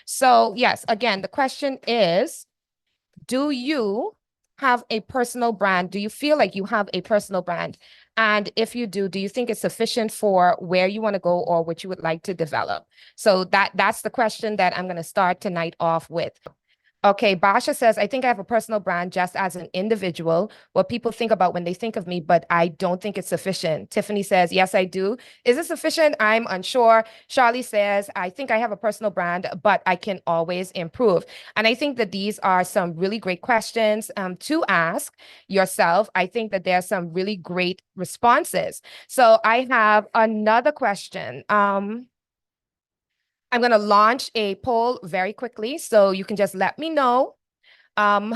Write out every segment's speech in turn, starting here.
So yes, again, the question is, do you have a personal brand? Do you feel like you have a personal brand? And if you do you think it's sufficient for where you want to go or what you would like to develop? So that's the question that I'm going to start tonight off with. Okay, Basha says, I think I have a personal brand just as an individual, what people think about when they think of me, but I don't think it's sufficient. Tiffany says, yes, I do. Is it sufficient? I'm unsure. Charlie says, I think I have a personal brand, but I can always improve. And I think that these are some really great questions to ask yourself. I think that there are some really great responses. So I have another question. I'm going to launch a poll very quickly, so you can just let me know um,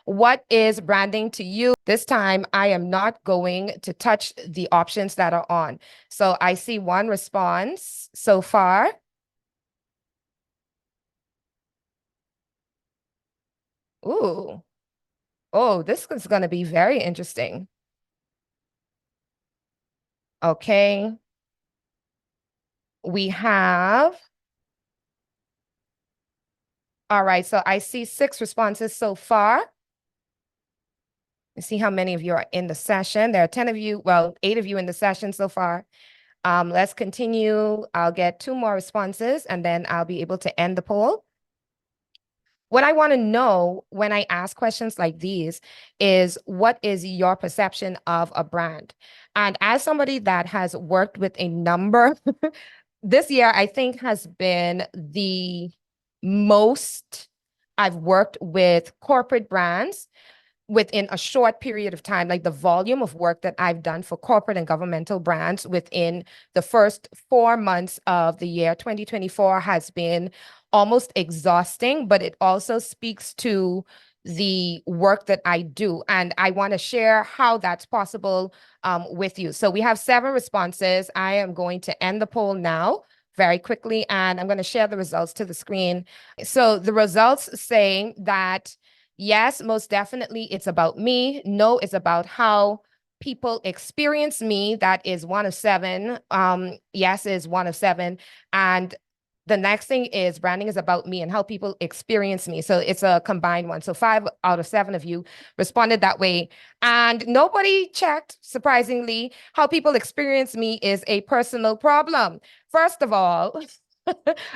what is branding to you. This time, I am not going to touch the options that are on. So I see one response so far. Ooh, oh, this is going to be very interesting. Okay. We have, all right, so I see 6 responses so far. Let's see how many of you are in the session. There are 10 of you, well, 8 of you in the session so far. Let's continue. I'll get 2 more responses and then I'll be able to end the poll. What I want to know when I ask questions like these is, what is your perception of a brand? And as somebody that has worked with a number, this year I think has been the most I've worked with corporate brands within a short period of time. Like the volume of work that I've done for corporate and governmental brands within the first 4 months of the year 2024 has been almost exhausting, but it also speaks to the work that I do. And I want to share how that's possible with you. So we have 7 responses. I am going to end the poll now very quickly, and I'm going to share the results to the screen. So the results saying that yes, most definitely, it's about me. No, it's about how people experience me. That is 1 of 7. Yes is 1 of 7. And the next thing is branding is about me and how people experience me. So it's a combined one. So 5 out of 7 of you responded that way. And nobody checked, surprisingly, how people experience me is a personal problem. First of all,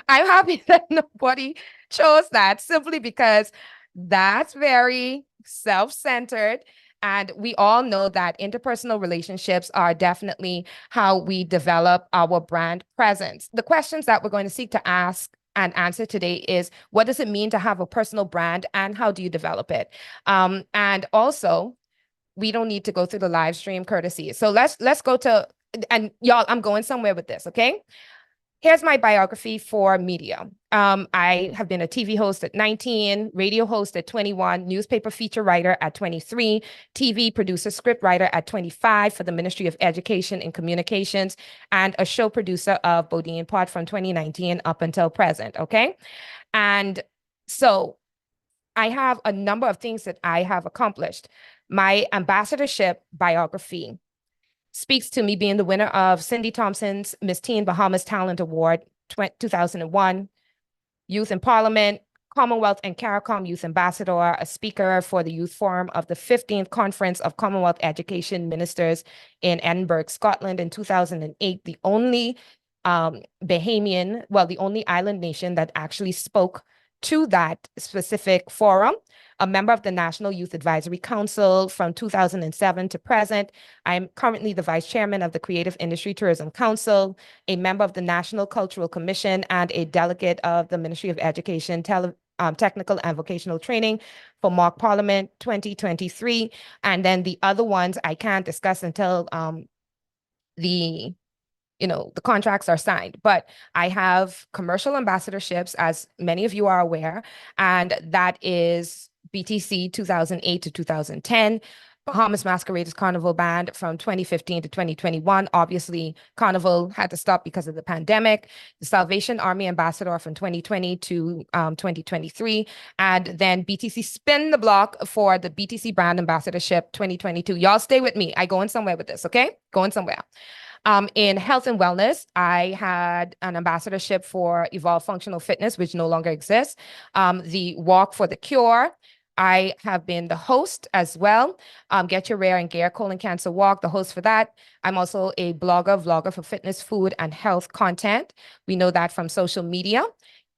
I'm happy that nobody chose that, simply because that's very self-centered. And we all know that interpersonal relationships are definitely how we develop our brand presence. The questions that we're going to seek to ask and answer today is, what does it mean to have a personal brand and how do you develop it? And also, we don't need to go through the live stream courtesy. So let's go to, and y'all, I'm going somewhere with this, okay? Here's my biography for media. I have been a TV host at 19, radio host at 21, newspaper feature writer at 23, TV producer, script writer at 25 for the Ministry of Education and Communications, and a show producer of Bodine Pod from 2019 up until present, okay? And so I have a number of things that I have accomplished. My ambassadorship biography speaks to me being the winner of Cindy Thompson's Miss Teen Bahamas Talent Award 2001, Youth in Parliament, Commonwealth and CARICOM Youth Ambassador, a speaker for the Youth Forum of the 15th Conference of Commonwealth Education Ministers in Edinburgh, Scotland in 2008, the only Bahamian, well, the only island nation that actually spoke to that specific forum, a member of the National Youth Advisory Council from 2007 to present. I'm currently the vice chairman of the Creative Industry Tourism Council, a member of the National Cultural Commission, and a delegate of the Ministry of Education, Technical and Vocational Training for Mock Parliament 2023. And then the other ones I can't discuss until the contracts are signed. But I have commercial ambassadorships, as many of you are aware, and that is BTC 2008 to 2010, Bahamas Masqueraders Carnival Band from 2015 to 2021. Obviously, Carnival had to stop because of the pandemic. The Salvation Army Ambassador from 2020 to 2023. And then BTC Spin the Block for the BTC Brand Ambassadorship 2022. Y'all stay with me. I going somewhere with this, okay? Going somewhere. In health and wellness, I had an ambassadorship for Evolve Functional Fitness, which no longer exists. The Walk for the Cure. I have been the host as well. Get Your Rare and Gear Colon Cancer Walk, the host for that. I'm also a vlogger for fitness, food, and health content. We know that from social media.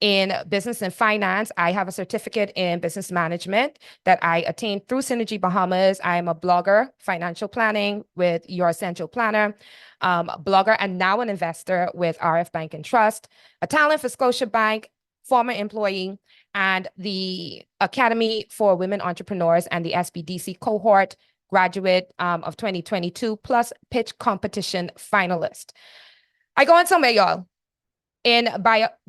In business and finance, I have a certificate in business management that I attained through Synergy Bahamas. I am a blogger, financial planning with Your Essential Planner, blogger, and now an investor with RF Bank and Trust, a talent for Scotiabank, former employee, and the Academy for Women Entrepreneurs and the SBDC cohort graduate of 2022, plus pitch competition finalist. I go on somewhere, y'all. In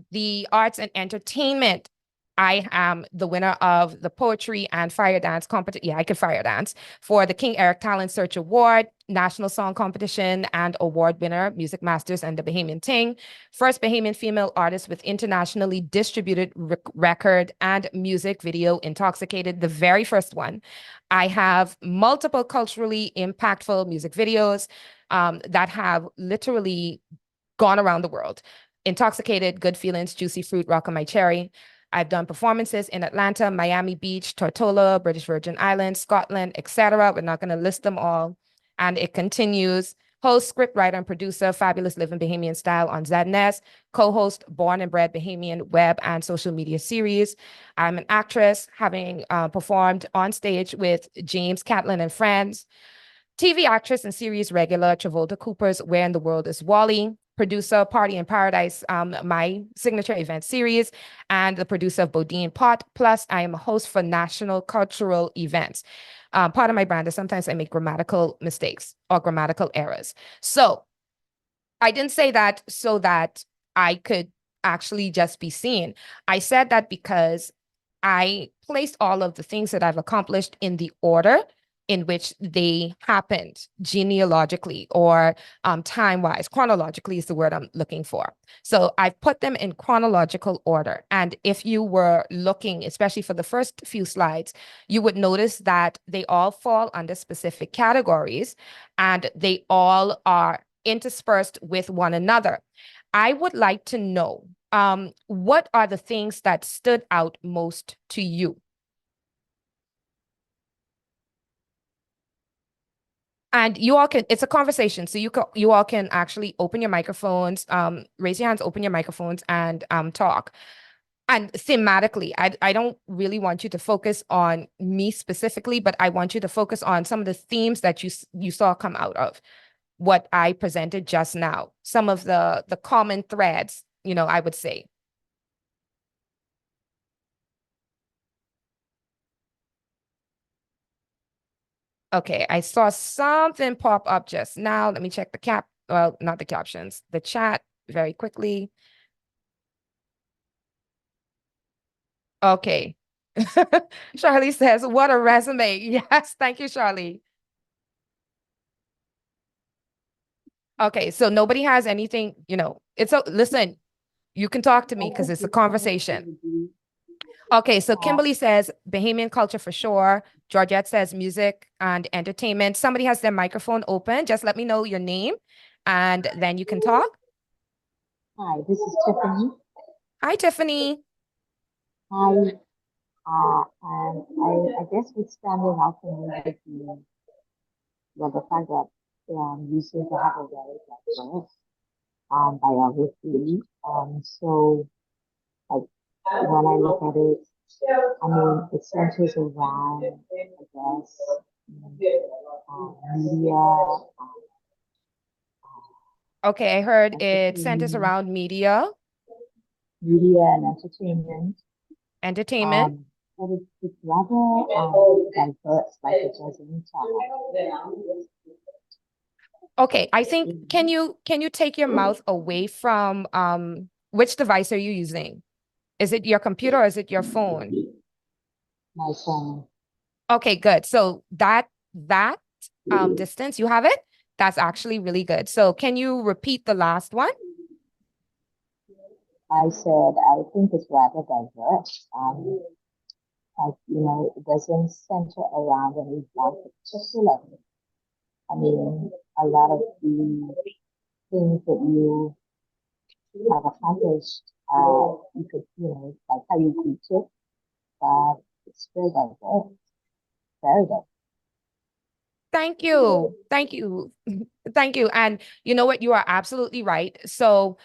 the arts and entertainment, I am the winner of the poetry and fire dance competition. Yeah, I could fire dance for the King Eric Talent Search Award, National Song Competition, and award winner, Music Masters and the Bahamian Ting. First Bahamian female artist with internationally distributed record and music video, Intoxicated, the very first one. I have multiple culturally impactful music videos that have literally gone around the world. Intoxicated, Good Feelings, Juicy Fruit, Rock on My Cherry. I've done performances in Atlanta, Miami Beach, Tortola, British Virgin Islands, Scotland, etc. We're not going to list them all. And it continues. Host, script writer, and producer, Fabulous Living Bahamian Style on ZNS. Co-host, Born and Bred Bahamian web and social media series. I'm an actress, having performed on stage with James Catlin and Friends. TV actress and series regular, Travolta Cooper's Where in the World is Wally? Producer, Party in Paradise, my signature event series, and the producer of Bodine Pot. Plus, I am a host for national cultural events. Part of my brand is sometimes I make grammatical mistakes or grammatical errors. So I didn't say that so that I could actually just be seen. I said that because I placed all of the things that I've accomplished in the order in which they happened genealogically or time-wise. Chronologically is the word I'm looking for. So I've put them in chronological order. And if you were looking, especially for the first few slides, you would notice that they all fall under specific categories and they all are interspersed with one another. I would like to know, what are the things that stood out most to you? And you all can, it's a conversation. So you all can actually open your microphones, raise your hands, open your microphones and talk. And thematically, I don't really want you to focus on me specifically, but I want you to focus on some of the themes that you saw come out of what I presented just now. Some of the common threads, I would say. Okay, I saw something pop up just now. Let me check well, not the captions, the chat very quickly. Okay. Charlie says, what a resume. Yes, thank you, Charlie. Okay, so nobody has anything, listen, you can talk to me because it's a conversation. Okay, so Kimberly says Bahamian culture for sure. Georgette says music and entertainment. Somebody has their microphone open. Just let me know your name and then you can talk. Hi, this is Tiffany. Hi, Tiffany. Hi, and I guess what's standing out for me would be, well, the fact that you seem to have a very diverse biography. So like when I look at it, I mean, it centers around, I guess, media, Okay, I heard it centers entertainment, around media, and entertainment. entertainment. But it's rather diverse, like it does in China. Okay, I think can you take your mouth away from which device are you using? Is it your computer or is it your phone? My phone. Okay, good. So that distance, you have it? That's actually really good. So can you repeat the last one? I said I think it's rather diverse. Like, it doesn't center around any one particular. I mean, a lot of the things that you have accomplished, you could, like how you teach it, but it's very diverse, very diverse. Thank you. Thank you. Thank you. And you know what? You are absolutely right. So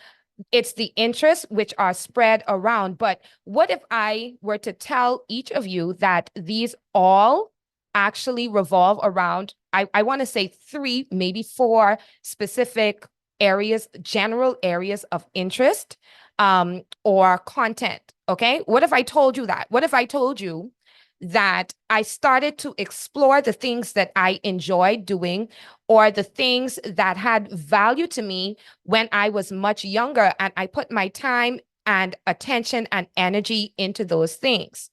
it's the interests which are spread around. But what if I were to tell each of you that these all actually revolve around, I want to say three, maybe four specific areas, general areas of interest or content. Okay. What if I told you that? What if I told you that I started to explore the things that I enjoyed doing or the things that had value to me when I was much younger, and I put my time and attention and energy into those things?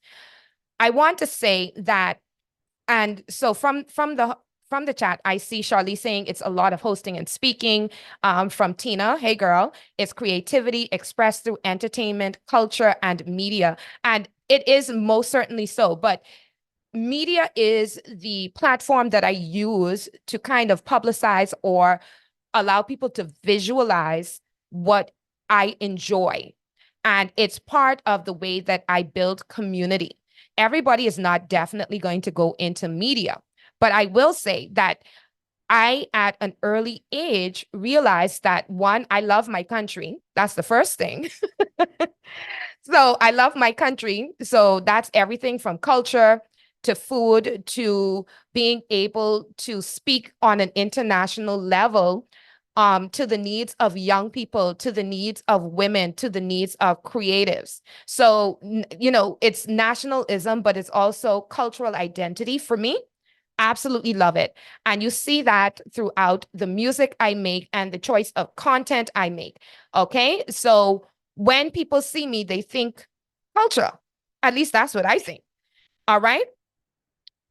I want to say that, and so from the chat, I see Charlie saying it's a lot of hosting and speaking. From Tina, hey girl, it's creativity expressed through entertainment, culture, and media. And it is most certainly so. But media is the platform that I use to kind of publicize or allow people to visualize what I enjoy. And it's part of the way that I build community. Everybody is not definitely going to go into media, but I will say that I, at an early age, realized that one, I love my country. That's the first thing. So I love my country. So that's everything from culture to food to being able to speak on an international level, to the needs of young people, to the needs of women, to the needs of creatives. So, it's nationalism, but it's also cultural identity for me. Absolutely love it. And you see that throughout the music I make and the choice of content I make. Okay. So when people see me, they think culture. At least that's what I think. All right.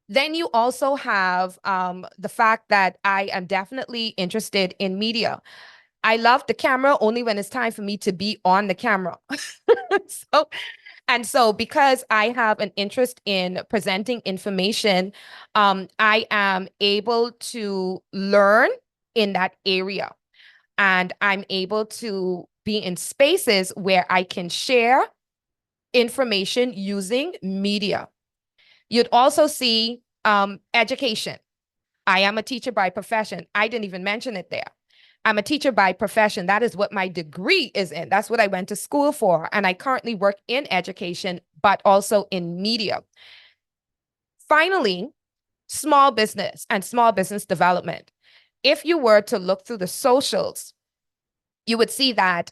Then you also have the fact that I am definitely interested in media. I love the camera only when it's time for me to be on the camera. So, and so because I have an interest in presenting information, I am able to learn in that area. And I'm able to be in spaces where I can share information using media. You'd also see education. I am a teacher by profession. I didn't even mention it there. I'm a teacher by profession. That is what my degree is in. That's what I went to school for. And I currently work in education, but also in media. Finally, small business and small business development. If you were to look through the socials, you would see that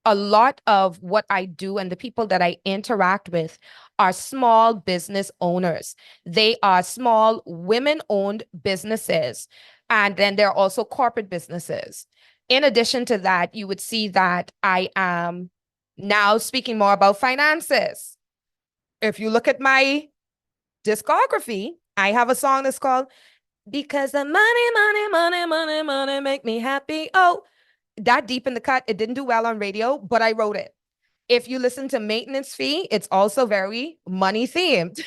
a lot of what I do and the people that I interact with are small business owners. They are small women-owned businesses. And then there are also corporate businesses. In addition to that, you would see that I am now speaking more about finances. If you look at my discography, I have a song that's called Because the Money, Money, Money, Money, Money Make Me Happy. Oh, that deep in the cut. It didn't do well on radio, but I wrote it. If you listen to Maintenance Fee, it's also very money themed.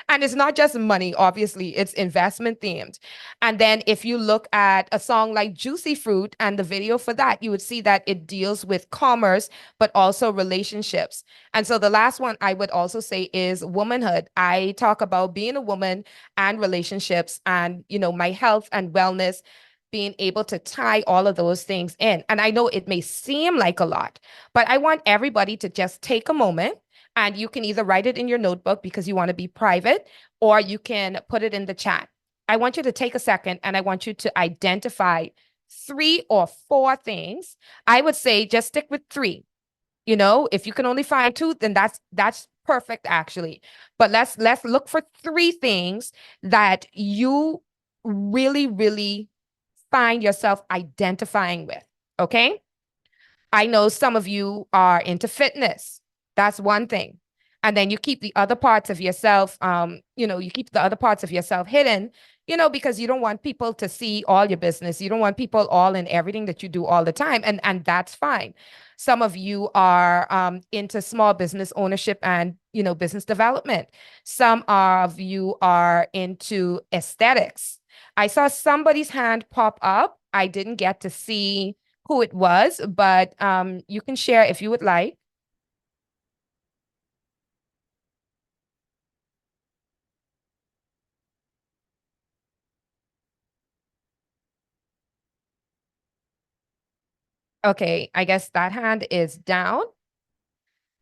And it's not just money, obviously, it's investment themed. And then if you look at a song like Juicy Fruit and the video for that, you would see that it deals with commerce, but also relationships. And so the last one I would also say is womanhood. I talk about being a woman and relationships and, my health and wellness, being able to tie all of those things in. And I know it may seem like a lot, but I want everybody to just take a moment, and you can either write it in your notebook because you want to be private, or you can put it in the chat. I want you to take a second and I want you to identify 3 or 4 things. I would say just stick with 3. If you can only find 2, then that's perfect actually. But let's look for 3 things that you really, really find yourself identifying with. Okay. I know some of you are into fitness. That's one thing. And then you keep the other parts of yourself, you keep the other parts of yourself hidden, because you don't want people to see all your business. You don't want people all in everything that you do all the time. And that's fine. Some of you are into small business ownership and, business development. Some of you are into aesthetics. I saw somebody's hand pop up. I didn't get to see who it was, but you can share if you would like. Okay, I guess that hand is down.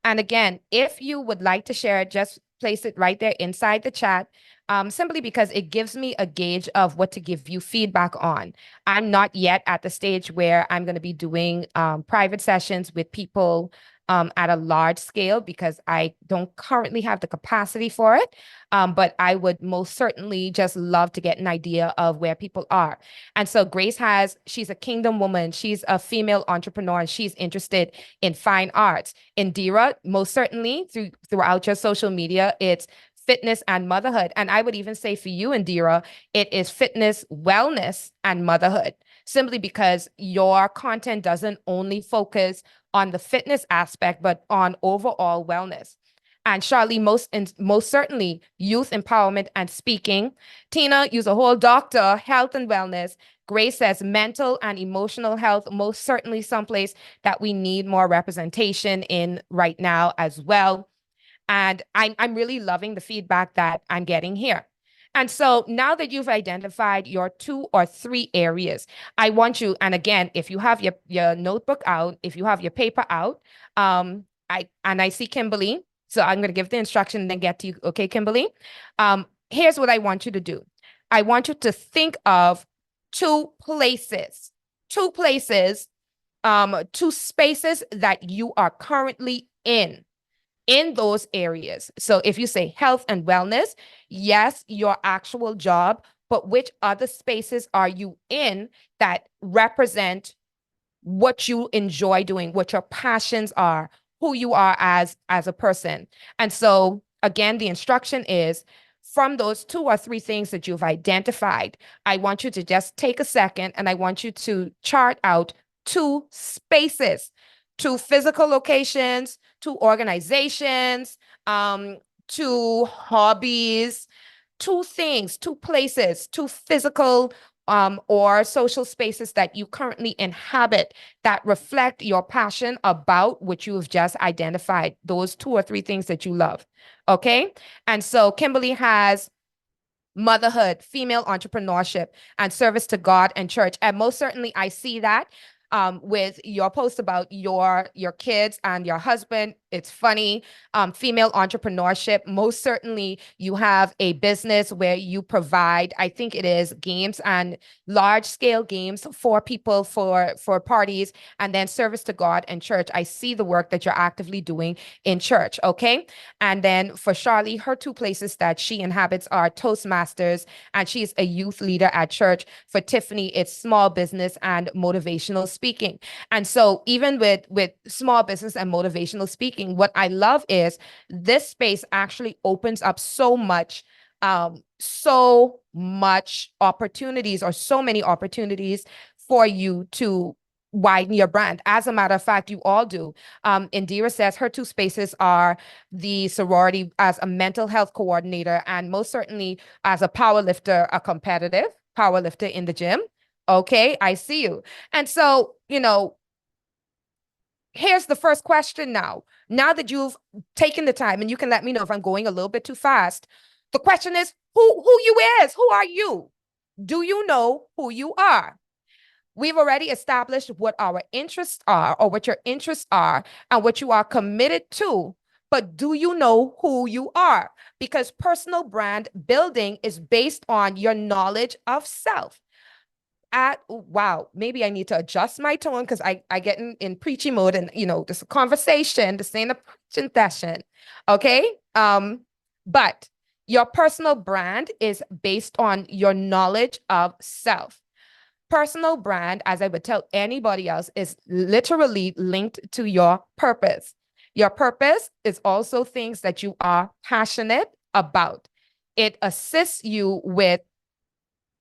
And again, if you would like to share it, just place it right there inside the chat, simply because it gives me a gauge of what to give you feedback on. I'm not yet at the stage where I'm going to be doing private sessions with people at a large scale because I don't currently have the capacity for it. But I would most certainly just love to get an idea of where people are. And so she's a kingdom woman. She's a female entrepreneur and she's interested in fine arts. Indira, most certainly throughout your social media, it's fitness and motherhood. And I would even say for you, Indira, it is fitness, wellness, and motherhood, simply because your content doesn't only focus on the fitness aspect, but on overall wellness. And Charlie, most certainly youth empowerment and speaking. Tina, you's a whole doctor, health and wellness. Grace says mental and emotional health, most certainly someplace that we need more representation in right now as well. And I'm really loving the feedback that I'm getting here. And so now that you've identified your 2 or 3 areas, I want you, and again, if you have your notebook out, if you have your paper out, I see Kimberly, so I'm going to give the instruction and then get to you. Okay, Kimberly? Here's what I want you to do. I want you to think of 2 places, 2 spaces that you are currently in those areas. So if you say health and wellness, yes, your actual job, but which other spaces are you in that represent what you enjoy doing, what your passions are, who you are as a person? And so again, the instruction is from those 2 or 3 things that you've identified, I want you to just take a second and I want you to chart out 2 spaces, 2 physical locations, 2 organizations, 2 hobbies, 2 things, 2 places, 2 physical or social spaces that you currently inhabit that reflect your passion about what you have just identified, those 2 or 3 things that you love. Okay. And so Kimberly has motherhood, female entrepreneurship, and service to God and church. And most certainly I see that with your post about your kids and your husband. It's funny. Female entrepreneurship. Most certainly you have a business where you provide, I think it is games and large scale games for people for parties, and then service to God and church. I see the work that you're actively doing in church. Okay. And then for Charlie, her 2 places that she inhabits are Toastmasters, and she's a youth leader at church. For Tiffany, it's small business and motivational speaking. And so even with small business and motivational speaking, what I love is this space actually opens up so much opportunities, or so many opportunities for you to widen your brand. As a matter of fact, you all do. Indira says her 2 spaces are the sorority as a mental health coordinator, and most certainly as a power lifter, a competitive power lifter in the gym. Okay, I see you. And so, here's the first question now. Now that you've taken the time, and you can let me know if I'm going a little bit too fast. The question is, who you is? Who are you? Do you know who you are? We've already established what our interests are, or what your interests are, and what you are committed to. But do you know who you are? Because personal brand building is based on your knowledge of self. Wow, maybe I need to adjust my tone because I get in preachy mode, and this is a conversation, this ain't a preaching session. Okay. But your personal brand is based on your knowledge of self. Personal brand, as I would tell anybody else, is literally linked to your purpose. Your purpose is also things that you are passionate about. It assists you with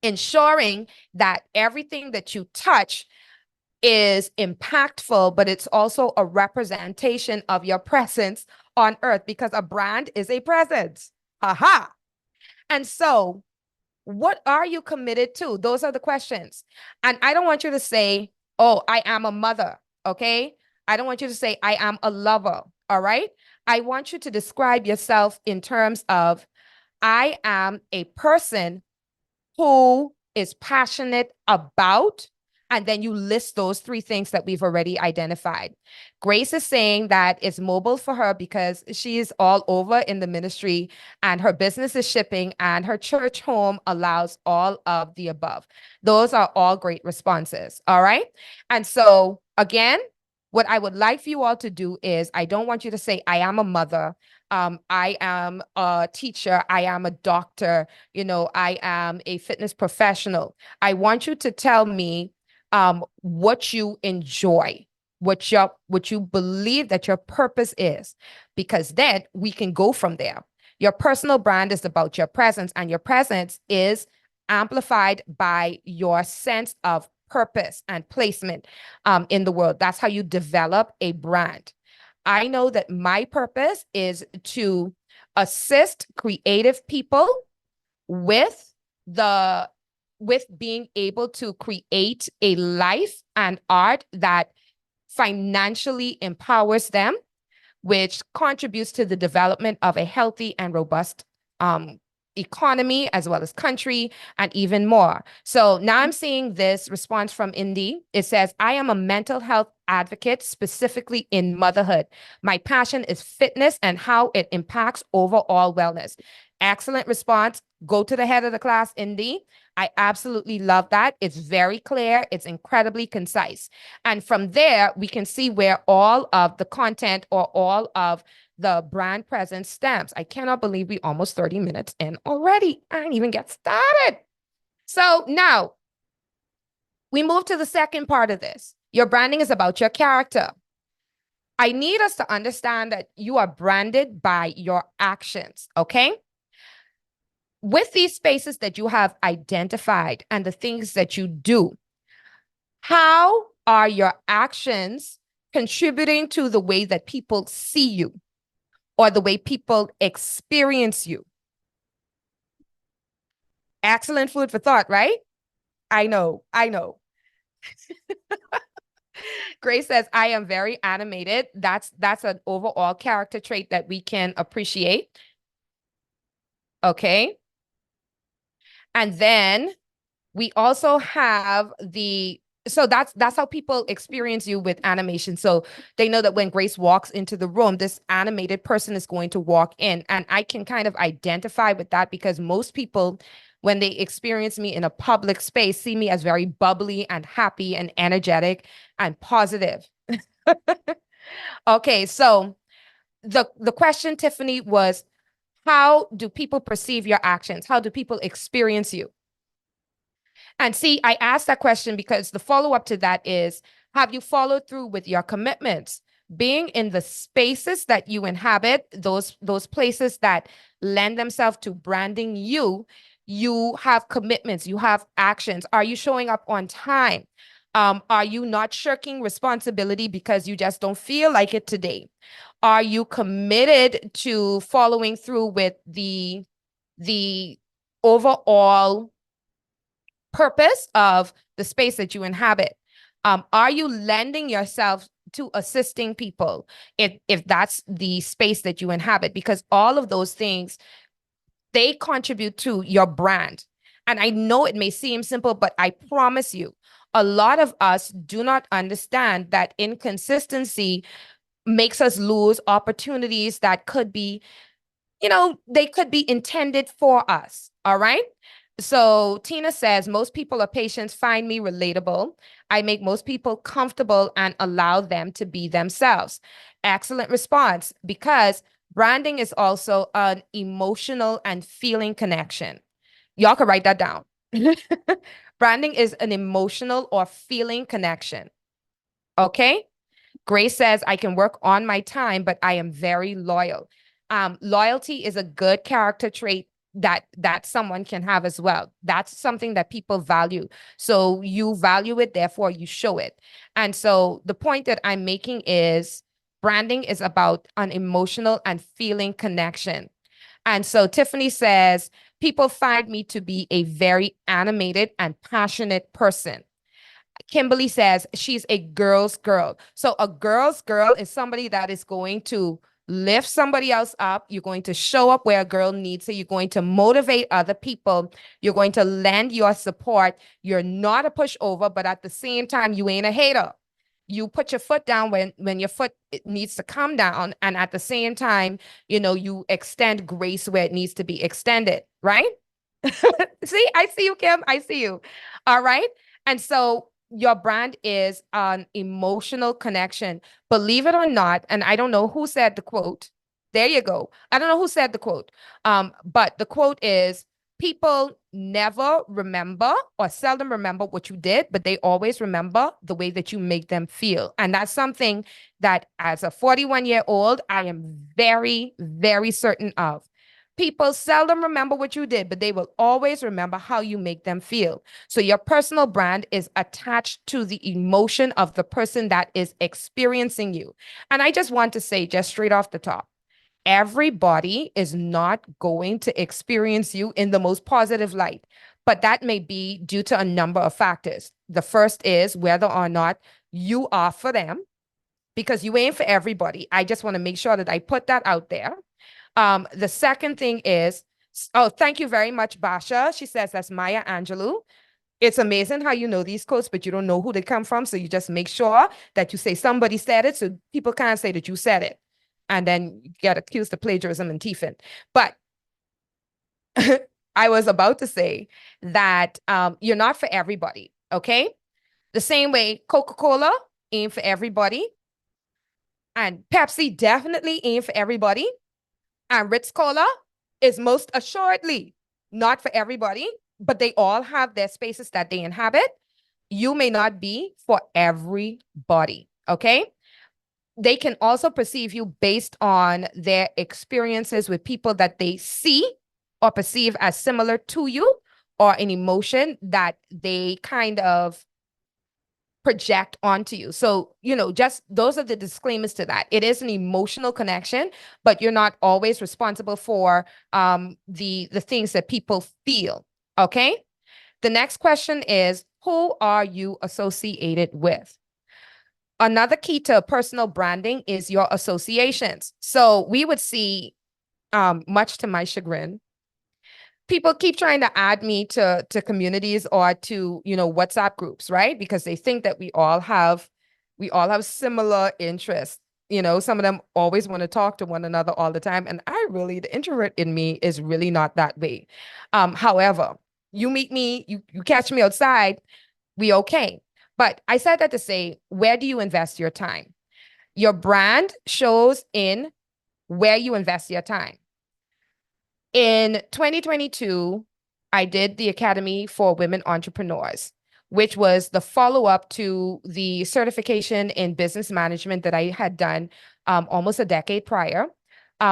ensuring that everything that you touch is impactful, but it's also a representation of your presence on earth, because a brand is a presence. Aha. And so What are you committed to? Those are the questions. And I don't want you to say, oh, I am a mother. Okay. I don't want you to say, I am a lover. All right. I want you to describe yourself in terms of, I am a person who is passionate about, and then you list those three things that we've already identified. Grace is saying that it's mobile for her because she is all over in the ministry and her business is shipping and her church home allows all of the above. Those are all great responses. All right. And so, again, what I would like for you all to do is, I don't want you to say, I am a mother. I am a teacher. I am a doctor. I am a fitness professional. I want you to tell me what you enjoy, what you believe that your purpose is, because then we can go from there. Your personal brand is about your presence, and your presence is amplified by your sense of purpose and placement in the world. That's how you develop a brand. I know that my purpose is to assist creative people with being able to create a life and art that financially empowers them, which contributes to the development of a healthy and robust economy, as well as country, and even more. So now I'm seeing this response from Indy. It says, I am a mental health advocate, specifically in motherhood. My passion is fitness and how it impacts overall wellness. Excellent response. Go to the head of the class, Indy. I absolutely love that. It's very clear. It's incredibly concise. And from there, we can see where all of the content or all of the brand presence stems. I cannot believe we almost 30 minutes in already. I didn't even get started. So now we move to the second part of this. Your branding is about your character. I need us to understand that you are branded by your actions, okay? With these spaces that you have identified and the things that you do, how are your actions contributing to the way that people see you or the way people experience you? Excellent food for thought, right? I know. Grace says, I am very animated. That's an overall character trait that we can appreciate. Okay. And then we also have so that's how people experience you with animation. So they know that when Grace walks into the room, this animated person is going to walk in. And I can kind of identify with that because most people, when they experience me in a public space, see me as very bubbly and happy and energetic and positive. Okay, so the question, Tiffany, was, how do people perceive your actions? How do people experience you? And see, I asked that question because the follow-up to that is, have you followed through with your commitments? Being in the spaces that you inhabit, those places that lend themselves to branding you, you have commitments, you have actions. Are you showing up on time? Are you not shirking responsibility because you just don't feel like it today? Are you committed to following through with the overall purpose of the space that you inhabit? Are you lending yourself to assisting people if that's the space that you inhabit? Because all of those things, they contribute to your brand. And I know it may seem simple, but I promise you, a lot of us do not understand that inconsistency makes us lose opportunities that could be, they could be intended for us. All right. So Tina says, most people or patients find me relatable. I make most people comfortable and allow them to be themselves. Excellent response, because branding is also an emotional and feeling connection. Y'all can write that down. Branding is an emotional or feeling connection. Okay. Grace says, I can work on my time, but I am very loyal. Loyalty is a good character trait that someone can have as well. That's something that people value. So you value it, therefore you show it. And so the point that I'm making is, branding is about an emotional and feeling connection. And so Tiffany says, people find me to be a very animated and passionate person. Kimberly says she's a girl's girl. So a girl's girl is somebody that is going to lift somebody else up. You're going to show up where a girl needs it. You're going to motivate other people. You're going to lend your support. You're not a pushover, but at the same time, you ain't a hater. You put your foot down when your foot needs to come down. And at the same time, you extend grace where it needs to be extended, right? See, I see you, Kim. I see you. All right. And so your brand is an emotional connection. Believe it or not, and I don't know who said the quote. There you go. I don't know who said the quote. But the quote is, people never remember or seldom remember what you did, but they always remember the way that you make them feel. And that's something that as a 41-year-old, I am very, very certain of. People seldom remember what you did, but they will always remember how you make them feel. So your personal brand is attached to the emotion of the person that is experiencing you. And I just want to say, just straight off the top, everybody is not going to experience you in the most positive light, but that may be due to a number of factors. The first is whether or not you are for them, because you ain't for everybody. I just want to make sure that I put that out there. The second thing is, oh, thank you very much, Basha. She says that's Maya Angelou. It's amazing how you know these quotes, but you don't know who they come from. So you just make sure that you say somebody said it, so people can't say that you said it. And then you get accused of plagiarism and teething. But I was about to say that you're not for everybody, okay? The same way Coca-Cola ain't for everybody. And Pepsi definitely ain't for everybody. And Ritz Cola is most assuredly not for everybody, but they all have their spaces that they inhabit. You may not be for everybody, okay? They can also perceive you based on their experiences with people that they see or perceive as similar to you, or an emotion that they kind of project onto you. So, just those are the disclaimers to that. It is an emotional connection, but you're not always responsible for the things that people feel. Okay. The next question is, who are you associated with? Another key to personal branding is your associations. So we would see, much to my chagrin, people keep trying to add me to communities or to, WhatsApp groups, right? Because they think that we all have similar interests. Some of them always want to talk to one another all the time. And the introvert in me is really not that way. However, you meet me, you catch me outside, we okay. But I said that to say, where do you invest your time? Your brand shows in where you invest your time. In 2022, I did the Academy for Women Entrepreneurs, which was the follow-up to the certification in business management that I had done almost a decade prior,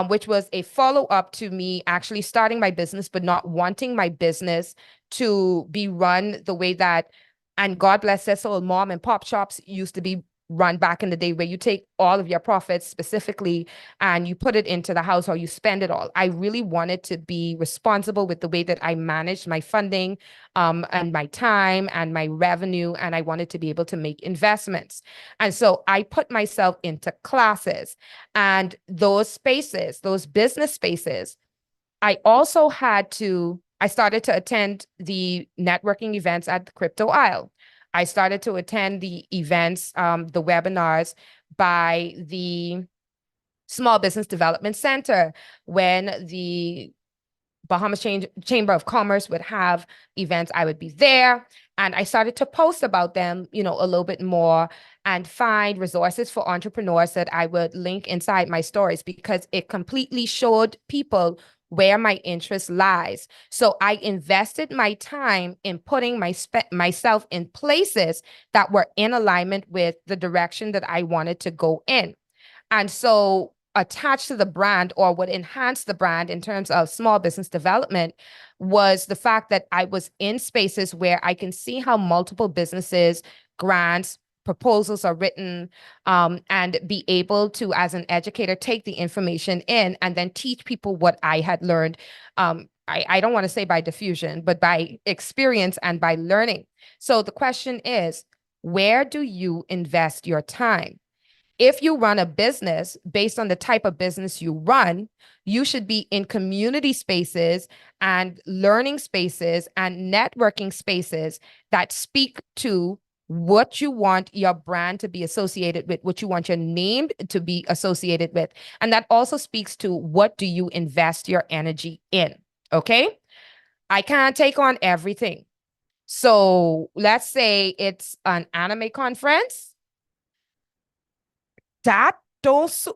which was a follow-up to me actually starting my business, but not wanting my business to be run the way that, and God bless their soul, mom and pop shops used to be run back in the day, where you take all of your profits specifically and you put it into the house or you spend it all. I really wanted to be responsible with the way that I managed my funding and my time and my revenue, and I wanted to be able to make investments. And so I put myself into classes, and those spaces, those business spaces, I started to attend the networking events at the Crypto Isle. I started to attend the events, the webinars by the Small Business Development Center when the Bahamas Chamber of Commerce would have events. I would be there, and I started to post about them, a little bit more, and find resources for entrepreneurs that I would link inside my stories, because it completely showed people where my interest lies. So I invested my time in putting myself in places that were in alignment with the direction that I wanted to go in. And so attached to the brand, or what enhanced the brand in terms of small business development, was the fact that I was in spaces where I can see how multiple businesses, grants, proposals are written, and be able to, as an educator, take the information in and then teach people what I had learned. I don't want to say by diffusion, but by experience and by learning. So the question is, where do you invest your time? If you run a business, based on the type of business you run, you should be in community spaces and learning spaces and networking spaces that speak to what you want your brand to be associated with, what you want your name to be associated with. And that also speaks to what do you invest your energy in, okay? I can't take on everything. So let's say it's an anime conference that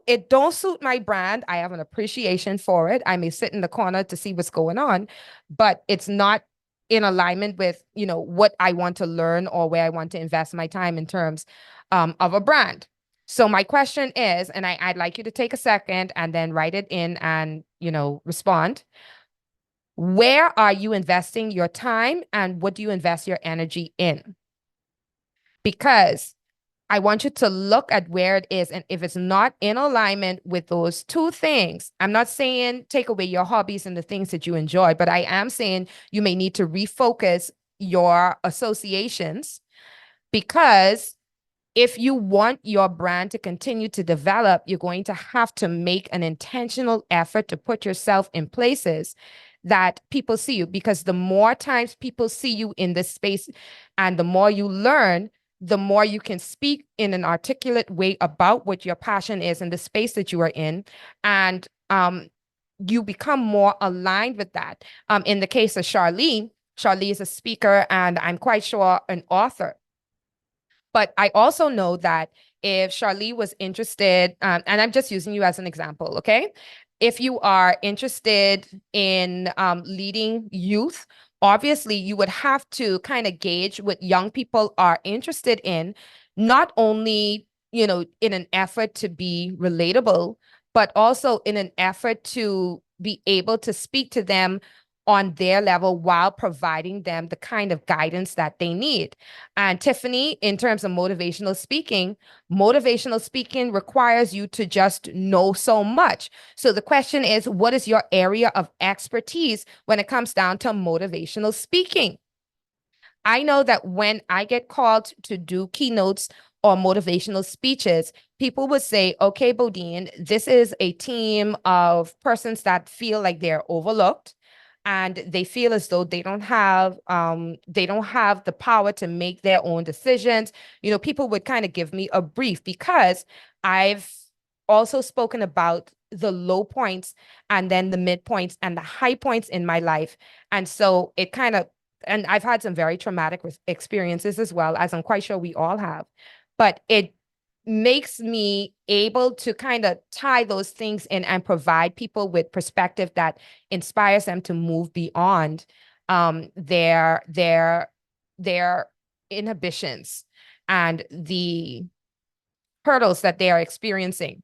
it don't suit my brand. I have an appreciation for it. I may sit in the corner to see what's going on, but it's not in alignment with, what I want to learn or where I want to invest my time in terms of a brand. So my question is, and I'd like you to take a second and then write it in and, respond. Where are you investing your time and what do you invest your energy in? Because I want you to look at where it is. And if it's not in alignment with those two things, I'm not saying take away your hobbies and the things that you enjoy, but I am saying you may need to refocus your associations, because if you want your brand to continue to develop, you're going to have to make an intentional effort to put yourself in places that people see you, because the more times people see you in this space and the more you learn, the more you can speak in an articulate way about what your passion is in the space that you are in. And you become more aligned with that. In the case of Charlene is a speaker and I'm quite sure an author. But I also know that if Charlie was interested, and I'm just using you as an example, okay? If you are interested in leading youth, obviously you would have to kind of gauge what young people are interested in, not only, in an effort to be relatable, but also in an effort to be able to speak to them on their level while providing them the kind of guidance that they need. And Tiffany, in terms of motivational speaking requires you to just know so much. So the question is, what is your area of expertise when it comes down to motivational speaking? I know that when I get called to do keynotes or motivational speeches, people would say, okay, Bodine, this is a team of persons that feel like they're overlooked and they feel as though they don't have the power to make their own decisions. People would kind of give me a brief, because I've also spoken about the low points and then the mid points and the high points in my life. And so it kind of, and I've had some very traumatic experiences as well, as I'm quite sure we all have, but it makes me able to kind of tie those things in and provide people with perspective that inspires them to move beyond their inhibitions and the hurdles that they are experiencing.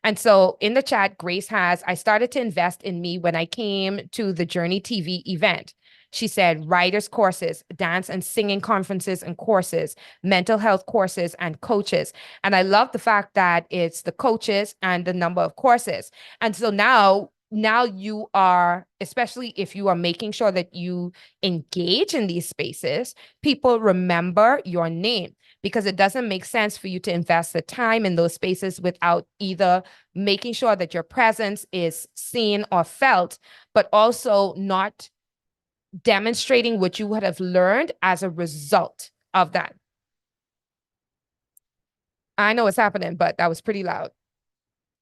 And so in the chat, Grace has, I started to invest in me when I came to the Journey TV event. She said, writers courses, dance and singing conferences and courses, mental health courses and coaches. And I love the fact that it's the coaches and the number of courses. And so now you are, especially if you are making sure that you engage in these spaces, people remember your name, because it doesn't make sense for you to invest the time in those spaces without either making sure that your presence is seen or felt, but also not demonstrating what you would have learned as a result of that. I know what's happening, but that was pretty loud.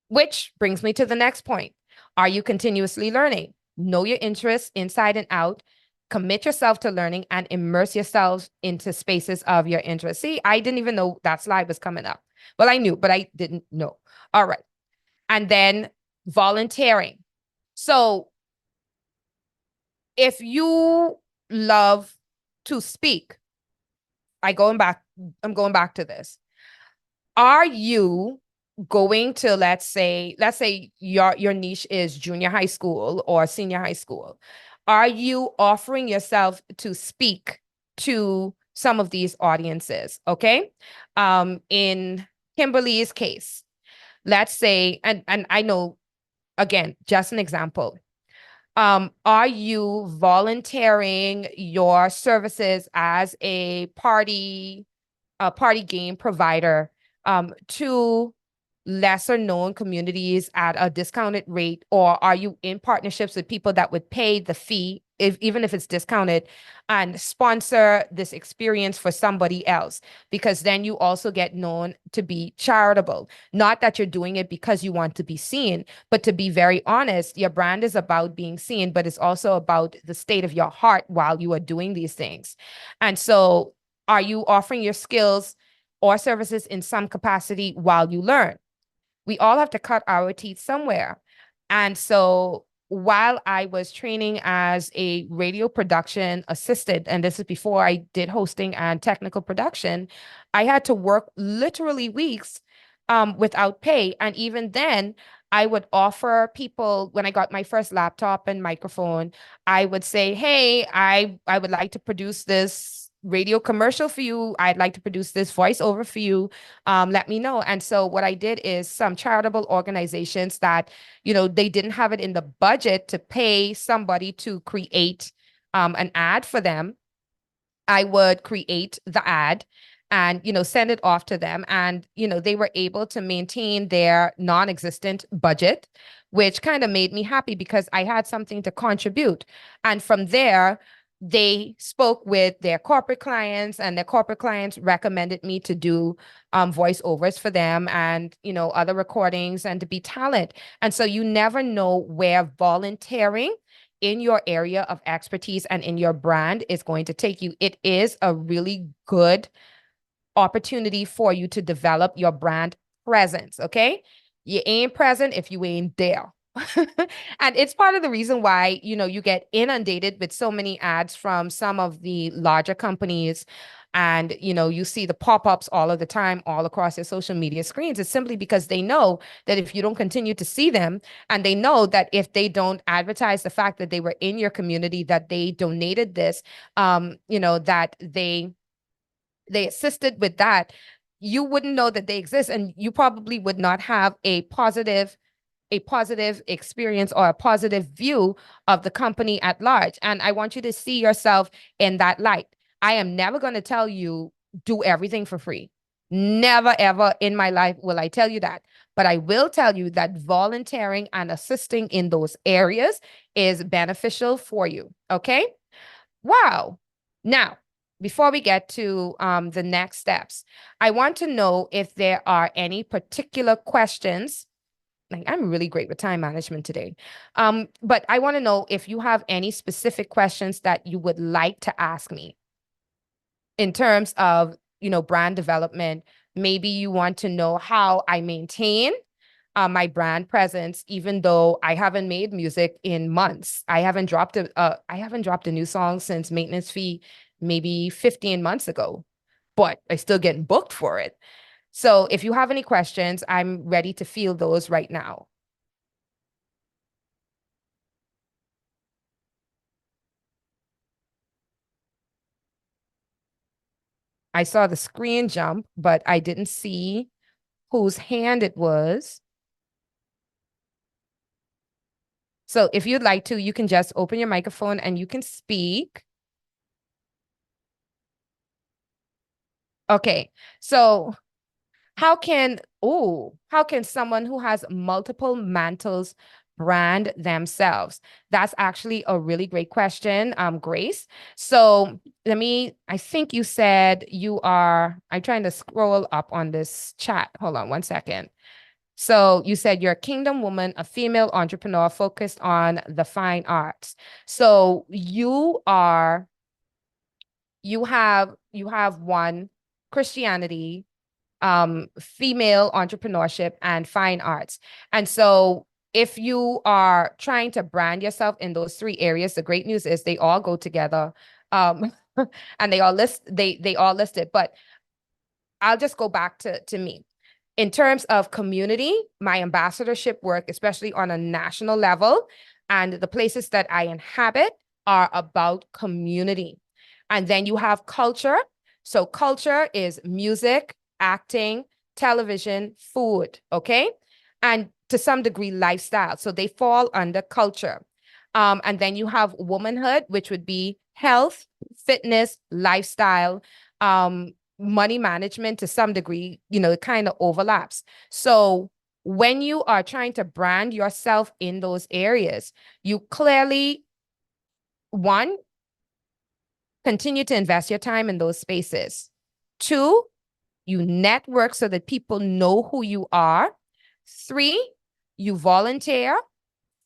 Which brings me to the next point. Are you continuously learning? Know your interests inside and out. Commit yourself to learning and immerse yourself into spaces of your interest. See, I didn't even know that slide was coming up. Well, I knew, but I didn't know. All right. And then volunteering. So if you love to speak, I'm going back to this. Are you going to, let's say your niche is junior high school or senior high school? Are you offering yourself to speak to some of these audiences, okay? In Kimberly's case, let's say, and I know, again, just an example. Are you volunteering your services as a party game provider to lesser known communities at a discounted rate, or are you in partnerships with people that would pay the fee, even if it's discounted, and sponsor this experience for somebody else? Because then you also get known to be charitable. Not that you're doing it because you want to be seen, but to be very honest, your brand is about being seen, but it's also about the state of your heart while you are doing these things. And so are you offering your skills or services in some capacity while you learn? We all have to cut our teeth somewhere. And so while I was training as a radio production assistant, and this is before I did hosting and technical production, I had to work literally weeks without pay. And even then, I would offer people, when I got my first laptop and microphone, I would say, hey, I would like to produce this radio commercial for you. I'd like to produce this voiceover for you. Let me know. And so what I did is some charitable organizations that, they didn't have it in the budget to pay somebody to create an ad for them. I would create the ad and, send it off to them. And, they were able to maintain their non-existent budget, which kind of made me happy because I had something to contribute. And from there, they spoke with their corporate clients, and their corporate clients recommended me to do voiceovers for them and, other recordings, and to be talent. And so you never know where volunteering in your area of expertise and in your brand is going to take you. It is a really good opportunity for you to develop your brand presence, okay? You ain't present if you ain't there. And it's part of the reason why, you get inundated with so many ads from some of the larger companies. And, you see the pop-ups all of the time, all across your social media screens. It's simply because they know that if you don't continue to see them, and they know that if they don't advertise the fact that they were in your community, that they donated this, that they assisted with that, you wouldn't know that they exist. And you probably would not have a positive experience or a positive view of the company at large. And I want you to see yourself in that light. I am never going to tell you do everything for free. Never, ever in my life will I tell you that. But I will tell you that volunteering and assisting in those areas is beneficial for you. Okay? Wow. Now, before we get to the next steps, I want to know if there are any particular questions. Like, I'm really great with time management today. But I want to know if you have any specific questions that you would like to ask me in terms of, brand development. Maybe you want to know how I maintain my brand presence, even though I haven't made music in months. I haven't dropped a new song since Maintenance Fee, maybe 15 months ago, but I still get booked for it. So if you have any questions, I'm ready to field those right now. I saw the screen jump, but I didn't see whose hand it was. So if you'd like to, you can just open your microphone and you can speak. Okay, so how can someone who has multiple mantles brand themselves? That's actually a really great question, Grace. So I think you said I'm trying to scroll up on this chat. Hold on one second. So you said you're a kingdom woman, a female entrepreneur focused on the fine arts. So you have one, Christianity, female entrepreneurship, and fine arts. And so if you are trying to brand yourself in those three areas, the great news is they all go together. And they all list it. But I'll just go back to me. In terms of community, my ambassadorship work, especially on a national level, and the places that I inhabit are about community. And then you have culture. So culture is music, acting, television, food, okay? And to some degree, lifestyle. So they fall under culture. And then you have womanhood, which would be health, fitness, lifestyle, money management to some degree, it kind of overlaps. So when you are trying to brand yourself in those areas, you clearly, one, continue to invest your time in those spaces. Two, you network so that people know who you are. Three, you volunteer.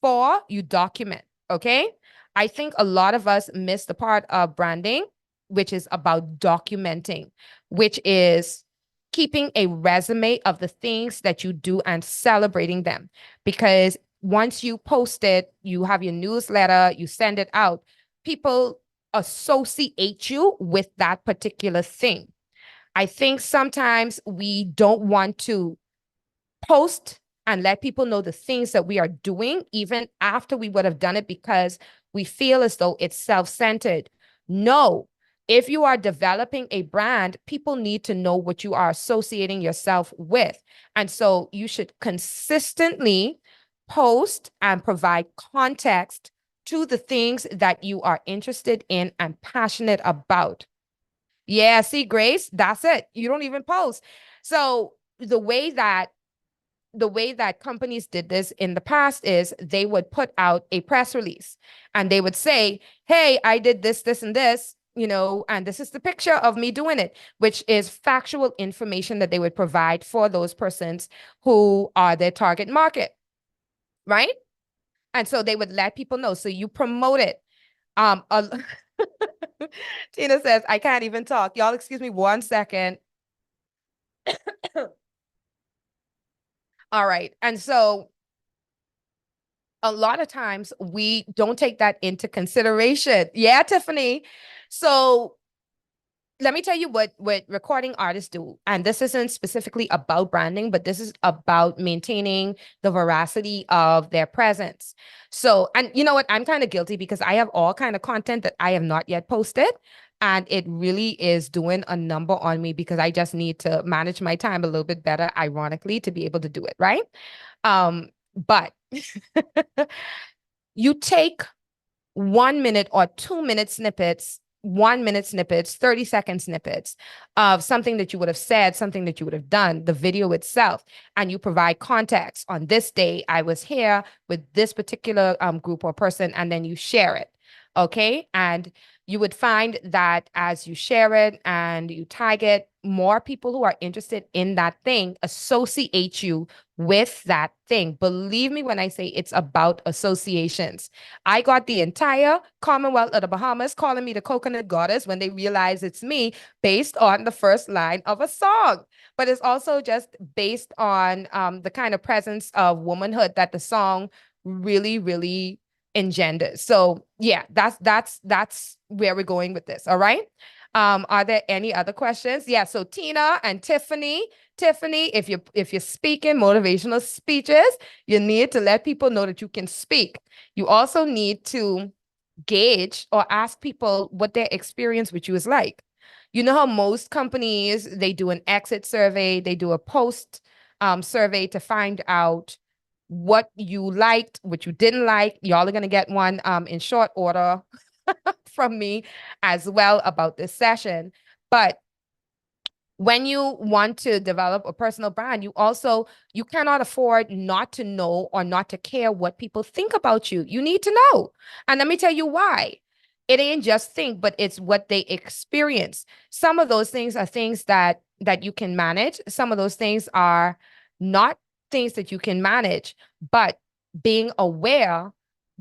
Four, you document. Okay. I think a lot of us miss the part of branding, which is about documenting, which is keeping a resume of the things that you do and celebrating them. Because once you post it, you have your newsletter, you send it out, people associate you with that particular thing. I think sometimes we don't want to post and let people know the things that we are doing, even after we would have done it because we feel as though it's self-centered. No, if you are developing a brand, people need to know what you are associating yourself with. And so you should consistently post and provide context to the things that you are interested in and passionate about. Yeah, see, Grace, that's it. You don't even post. So the way that companies did this in the past is they would put out a press release and they would say, hey, I did this, this, and this, and this is the picture of me doing it, which is factual information that they would provide for those persons who are their target market, right? And so they would let people know. So you promote it. Um, a- Tina says, I can't even talk. Y'all, excuse me 1 second. All right. And so a lot of times we don't take that into consideration. Yeah, Tiffany. So let me tell you what recording artists do. And this isn't specifically about branding, but this is about maintaining the veracity of their presence. So, and you know what? I'm kind of guilty because I have all kind of content that I have not yet posted. And it really is doing a number on me because I just need to manage my time a little bit better, ironically, to be able to do it, right? But you take 1 minute or 2 minute snippets, 1 minute snippets, 30-second snippets of something that you would have said, something that you would have done, the video itself, and you provide context. On this day, I was here with this particular group or person, and then you share it. Okay. And you would find that as you share it and you tag it, more people who are interested in that thing associate you with that thing. Believe me when I say it's about associations. I got the entire Commonwealth of the Bahamas calling me the coconut goddess when they realize it's me based on the first line of a song. But it's also just based on the kind of presence of womanhood that the song really, really engenders. So yeah, that's where we're going with this. All right. Are there any other questions? Yeah. So Tina and Tiffany, if you're speaking motivational speeches, you need to let people know that you can speak. You also need to gauge or ask people what their experience with you is like. You know how most companies, they do an exit survey, they do a post survey to find out what you liked, what you didn't like. Y'all are going to get one in short order from me as well about this session. But when you want to develop a personal brand, you cannot afford not to know or not to care what people think about you. You need to know. And let me tell you why. It ain't just think, but it's what they experience. Some of those things are things that you can manage. Some of those things are not things that you can manage, but being aware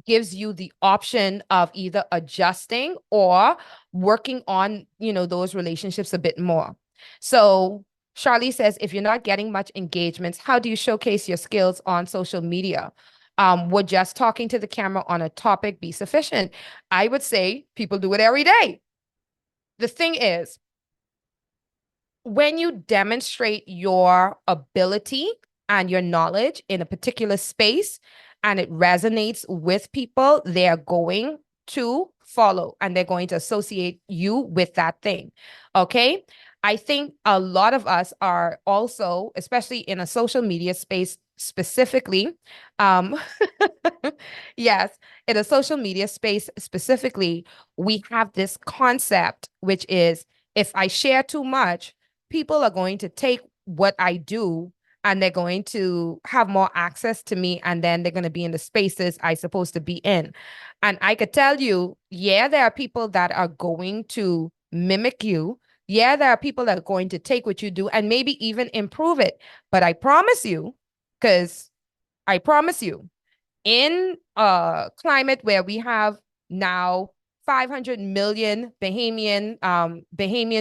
gives you the option of either adjusting or working on, those relationships a bit more. So Charlie says, if you're not getting much engagements, how do you showcase your skills on social media? Would just talking to the camera on a topic be sufficient? I would say people do it every day. The thing is, when you demonstrate your ability and your knowledge in a particular space and it resonates with people, they are going to follow, and they're going to associate you with that thing. Okay. I think a lot of us are also, especially in a social media space specifically, um, yes, in a social media space specifically, we have this concept, which is if I share too much, people are going to take what I do and they're going to have more access to me, and then they're going to be in the spaces I supposed to be in. And I could tell you, yeah, there are people that are going to mimic you. Yeah, there are people that are going to take what you do and maybe even improve it. But I promise you, because I promise you, in a climate where we have now 500 million Bahamian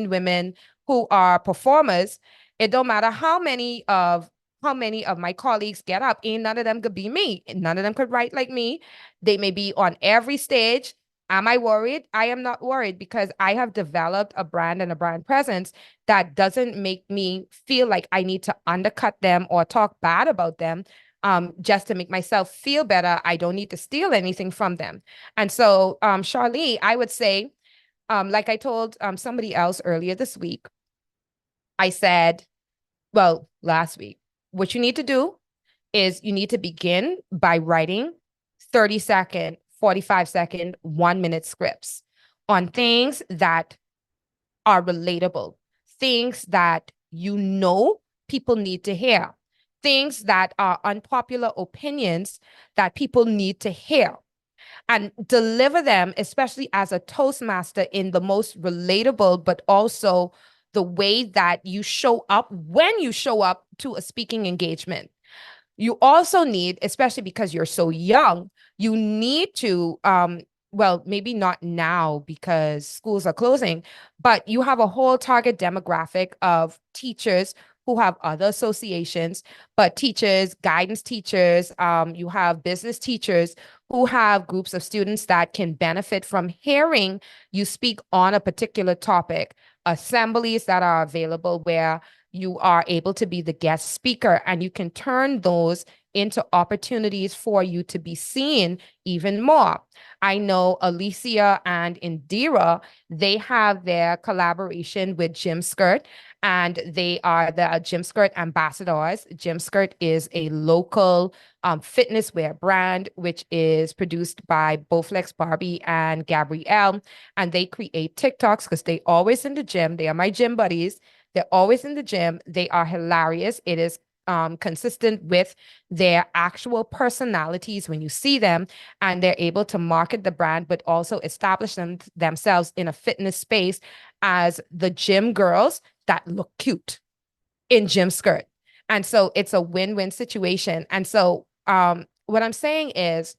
women who are performers, it don't matter how many of my colleagues get up, ain't none of them could be me. None of them could write like me. They may be on every stage. Am I worried? I am not worried because I have developed a brand and a brand presence that doesn't make me feel like I need to undercut them or talk bad about them just to make myself feel better. I don't need to steal anything from them. And so, Charlie, I would say, like I told somebody else earlier this week, I said, well, last week, what you need to do is you need to begin by writing 30-second, 45-second, 1-minute scripts on things that are relatable, things that you know people need to hear, things that are unpopular opinions that people need to hear, and deliver them, especially as a Toastmaster, in the most relatable, but also the way that you show up when you show up to a speaking engagement. You also need, especially because you're so young, you need to, well, maybe not now because schools are closing, but you have a whole target demographic of teachers who have other associations, but teachers, guidance teachers, you have business teachers who have groups of students that can benefit from hearing you speak on a particular topic, assemblies that are available where you are able to be the guest speaker, and you can turn those into opportunities for you to be seen even more. I know Alicia and Indira, they have their collaboration with Gym Skirt, and they are the Gym Skirt ambassadors. Gym Skirt is a local fitness wear brand, which is produced by Bowflex Barbie and Gabrielle, and they create TikToks because they always in the gym. They are my gym buddies. They're always in the gym. They are hilarious. It is consistent with their actual personalities when you see them, and they're able to market the brand, but also establish themselves in a fitness space as the gym girls that look cute in gym skirt. And so it's a win-win situation. And so what I'm saying is,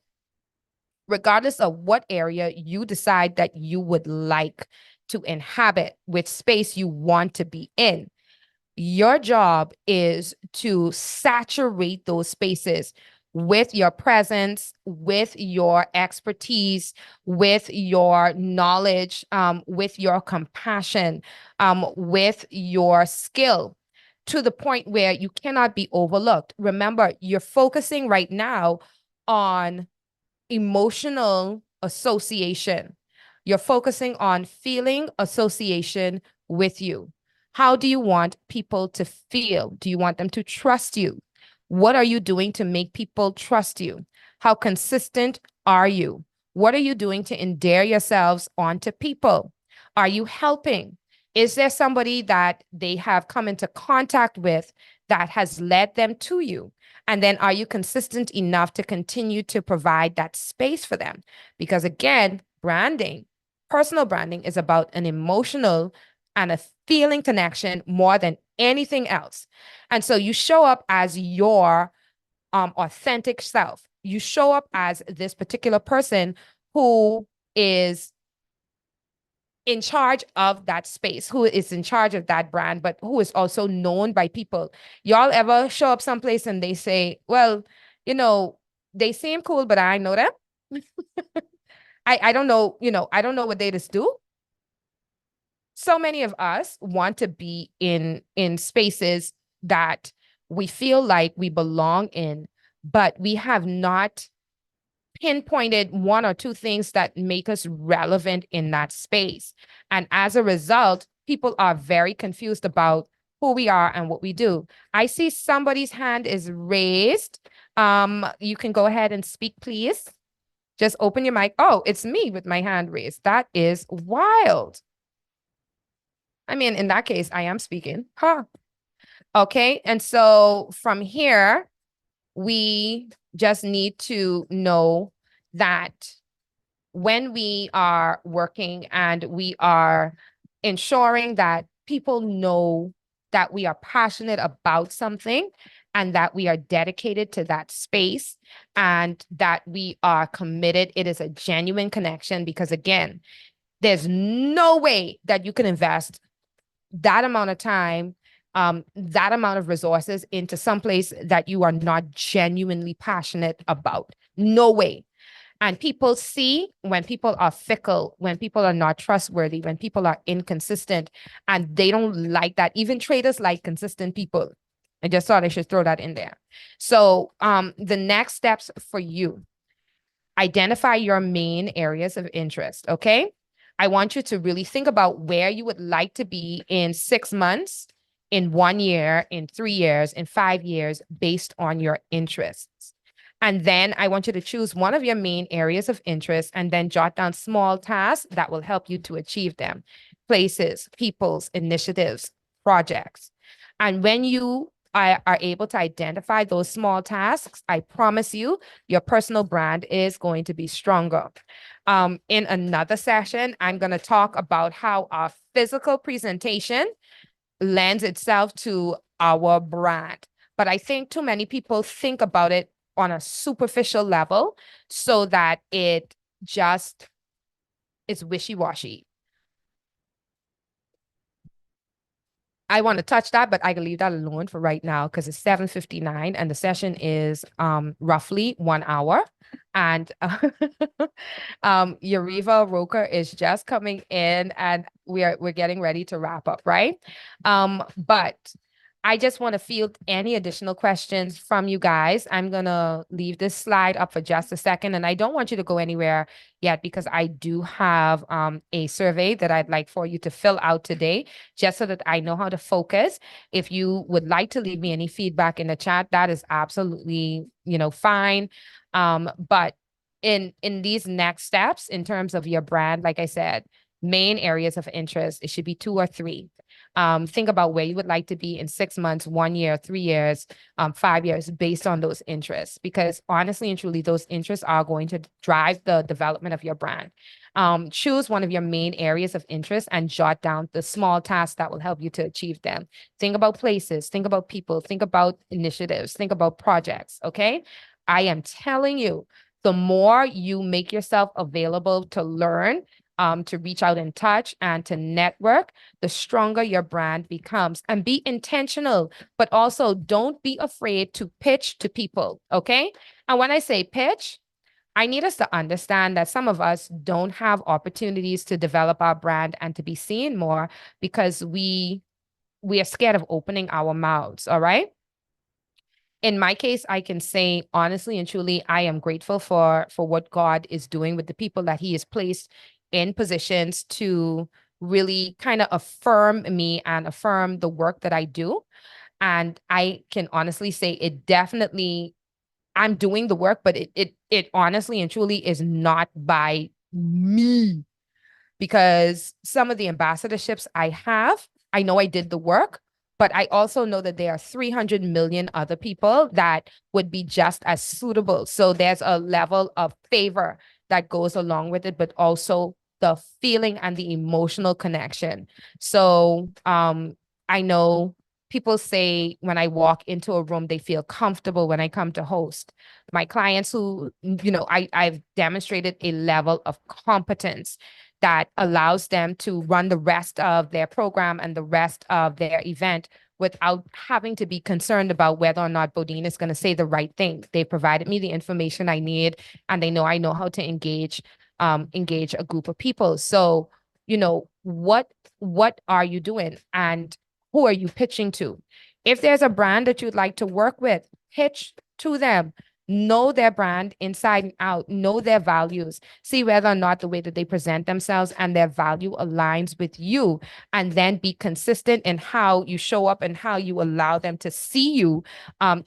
regardless of what area you decide that you would like to inhabit, which space you want to be in, your job is to saturate those spaces with your presence, with your expertise, with your knowledge, with your compassion, with your skill, to the point where you cannot be overlooked. Remember, you're focusing right now on emotional association. You're focusing on feeling association with you. How do you want people to feel? Do you want them to trust you? What are you doing to make people trust you? How consistent are you? What are you doing to endear yourselves onto people? Are you helping? Is there somebody that they have come into contact with that has led them to you? And then are you consistent enough to continue to provide that space for them? Because again, branding, personal branding is about an emotional and a feeling connection more than anything else. And so you show up as your authentic self. You show up as this particular person who is in charge of that space, who is in charge of that brand, but who is also known by people. Y'all ever show up someplace and they say, well, you know, they seem cool, but I know them. I don't know, I don't know what they just do. So many of us want to be in spaces that we feel like we belong in, but we have not pinpointed one or two things that make us relevant in that space. And as a result, people are very confused about who we are and what we do. I see somebody's hand is raised. You can go ahead and speak, please. Just open your mic. Oh, it's me with my hand raised. That is wild. I mean, in that case, I am speaking. Huh. Okay. And so from here, we just need to know that when we are working and we are ensuring that people know that we are passionate about something and that we are dedicated to that space and that we are committed, it is a genuine connection because, again, there's no way that you can invest that amount of time, that amount of resources into someplace that you are not genuinely passionate about. No way. And people see when people are fickle, when people are not trustworthy, when people are inconsistent, and they don't like that. Even traders like consistent people. I just thought I should throw that in there. So the next steps for you, identify your main areas of interest, okay? I want you to really think about where you would like to be in 6 months, in 1 year, in 3 years, in 5 years, based on your interests. And then I want you to choose one of your main areas of interest and then jot down small tasks that will help you to achieve them. Places, peoples, initiatives, projects. And when you are able to identify those small tasks, I promise you, your personal brand is going to be stronger. In another session, I'm going to talk about how our physical presentation lends itself to our brand. But I think too many people think about it on a superficial level so that it just is wishy-washy. I want to touch that, but I can leave that alone for right now because it's 7:59 and the session is roughly 1 hour. And Yariva Roker is just coming in and we're getting ready to wrap up, right? But I just want to field any additional questions from you guys. I'm going to leave this slide up for just a second, and I don't want you to go anywhere yet because I do have a survey that I'd like for you to fill out today, just so that I know how to focus. If you would like to leave me any feedback in the chat, that is absolutely, fine. But in these next steps, in terms of your brand, like I said, main areas of interest, it should be 2 or 3. Think about where you would like to be in 6 months, 1 year, 3 years, 5 years, based on those interests. Because honestly and truly, those interests are going to drive the development of your brand. Choose one of your main areas of interest and jot down the small tasks that will help you to achieve them. Think about places, think about people, think about initiatives, think about projects, okay? I am telling you, the more you make yourself available to learn, to reach out and touch and to network, the stronger your brand becomes. And be intentional, but also don't be afraid to pitch to people, okay? And when I say pitch, I need us to understand that some of us don't have opportunities to develop our brand and to be seen more because we are scared of opening our mouths, all right? In my case, I can say honestly and truly, I am grateful for what God is doing with the people that he has placed in positions to really kind of affirm me and affirm the work that I do. And I can honestly say it definitely, I'm doing the work, but it honestly and truly is not by me, because some of the ambassadorships I have, I know I did the work, but I also know that there are 300 million other people that would be just as suitable. So there's a level of favor that goes along with it, but also the feeling and the emotional connection. So I know people say when I walk into a room, they feel comfortable when I come to host. My clients who, I've demonstrated a level of competence that allows them to run the rest of their program and the rest of their event without having to be concerned about whether or not Bodine is going to say the right thing. They provided me the information I need, and they know I know how to engage a group of people. So, what are you doing and who are you pitching to? If there's a brand that you'd like to work with, pitch to them. Know their brand inside and out, know their values, see whether or not the way that they present themselves and their value aligns with you, and then be consistent in how you show up and how you allow them to see you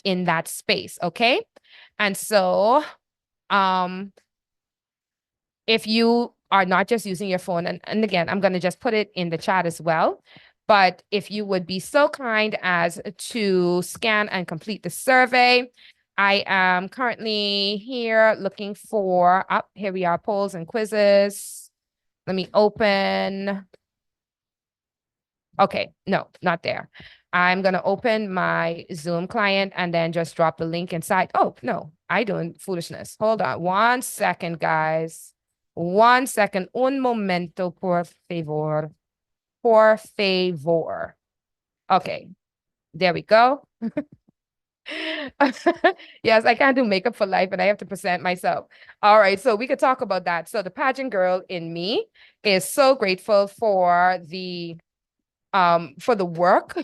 in that space. Okay. And so if you are not just using your phone, and again, I'm going to just put it in the chat as well. But if you would be so kind as to scan and complete the survey. I am currently here looking for, here we are, polls and quizzes. Let me open. Okay, no, not there. I'm going to open my Zoom client and then just drop the link inside. Oh, no, I doing foolishness. Hold on 1 second, guys. 1 second. Un momento, por favor. Por favor. Okay, there we go. Yes, I can't do makeup for life and I have to present myself. All right, so we could talk about that. So the pageant girl in me is so grateful for the work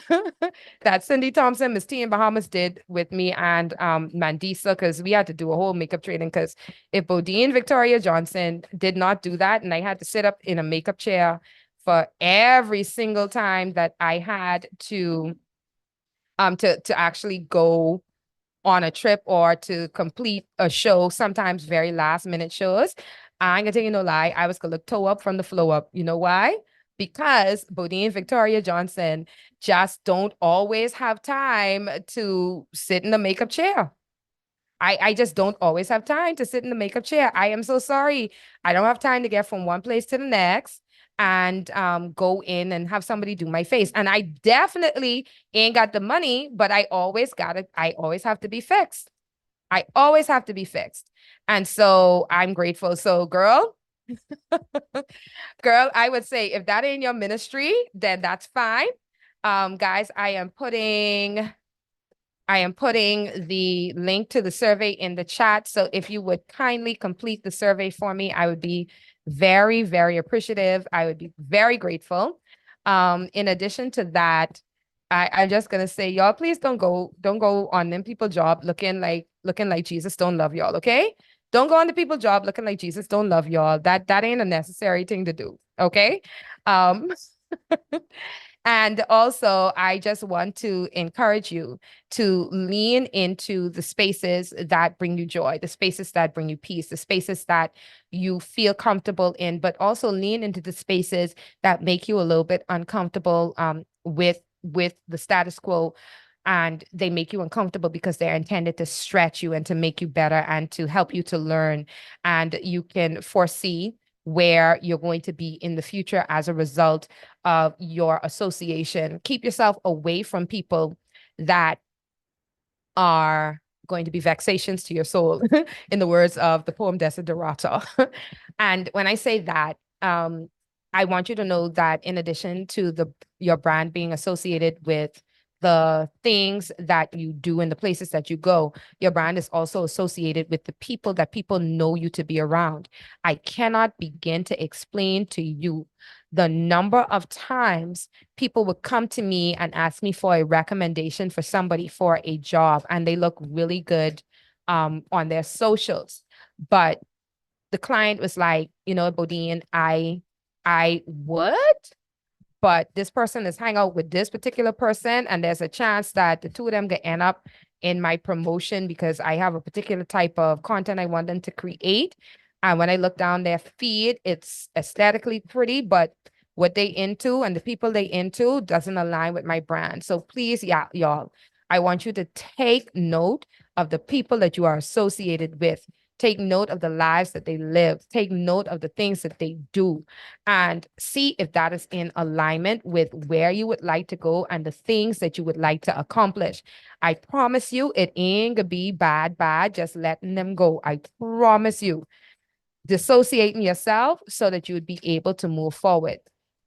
that Cindy Thompson, Miss T in Bahamas did with me and Mandisa, because we had to do a whole makeup training, because if BodineVictoria Johnson did not do that and I had to sit up in a makeup chair for every single time that I had to actually go on a trip or to complete a show, sometimes very last minute shows, I ain't gonna tell you no lie, I was gonna look toe up from the flow up. You know why? Because BodineVictoria Johnson just don't always have time to sit in the makeup chair. I just don't always have time to sit in the makeup chair. I am so sorry. I don't have time to get from one place to the next and go in and have somebody do my face. And I definitely ain't got the money, but I always have to be fixed. I always have to be fixed. And so I'm grateful. So girl, I would say if that ain't your ministry, then that's fine. Guys, I am putting the link to the survey in the chat. So if you would kindly complete the survey for me, I would be very, very appreciative. I would be very grateful. In addition to that, I'm just gonna say, y'all, please don't go on them people job looking like Jesus don't love y'all, okay? Don't go on the people job looking like Jesus don't love y'all. That ain't a necessary thing to do, okay? And also, I just want to encourage you to lean into the spaces that bring you joy, the spaces that bring you peace, the spaces that you feel comfortable in, but also lean into the spaces that make you a little bit uncomfortable with the status quo. And they make you uncomfortable because they're intended to stretch you and to make you better and to help you to learn. And you can foresee where you're going to be in the future as a result of your association. Keep yourself away from people that are going to be vexations to your soul, in the words of the poem Desiderata. And when I say that, I want you to know that in addition to your brand being associated with the things that you do and the places that you go, your brand is also associated with the people that people know you to be around. I cannot begin to explain to you the number of times people would come to me and ask me for a recommendation for somebody for a job, and they look really good on their socials. But the client was like, Bodine, I would, but this person is hang out with this particular person, and there's a chance that the two of them could end up in my promotion because I have a particular type of content I want them to create. And when I look down their feed, it's aesthetically pretty, but what they into and the people they into doesn't align with my brand. So please, y'all, I want you to take note of the people that you are associated with. Take note of the lives that they live. Take note of the things that they do, and see if that is in alignment with where you would like to go and the things that you would like to accomplish. I promise you, it ain't gonna be bad, just letting them go. I promise you. Dissociating yourself so that you would be able to move forward.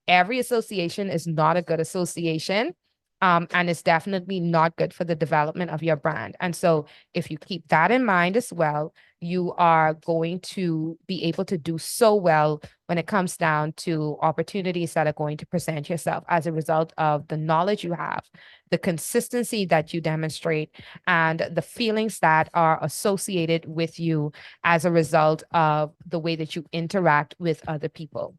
Every association is not a good association. And it's definitely not good for the development of your brand. And so if you keep that in mind as well, you are going to be able to do so well when it comes down to opportunities that are going to present yourself as a result of the knowledge you have, the consistency that you demonstrate, and the feelings that are associated with you as a result of the way that you interact with other people.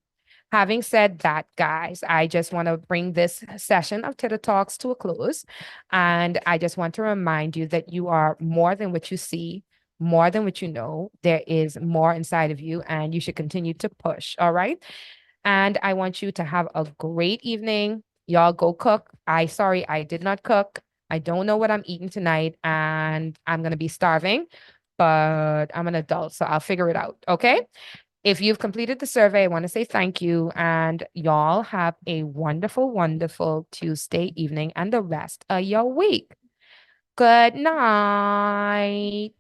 Having said that, guys, I just want to bring this session of Titta Talks to a close. And I just want to remind you that you are more than what you see, more than what you know. There is more inside of you, and you should continue to push. All right. And I want you to have a great evening. Y'all go cook. Sorry, I did not cook. I don't know what I'm eating tonight, and I'm going to be starving, but I'm an adult, so I'll figure it out. Okay. If you've completed the survey, I want to say thank you. And y'all have a wonderful, wonderful Tuesday evening and the rest of your week. Good night.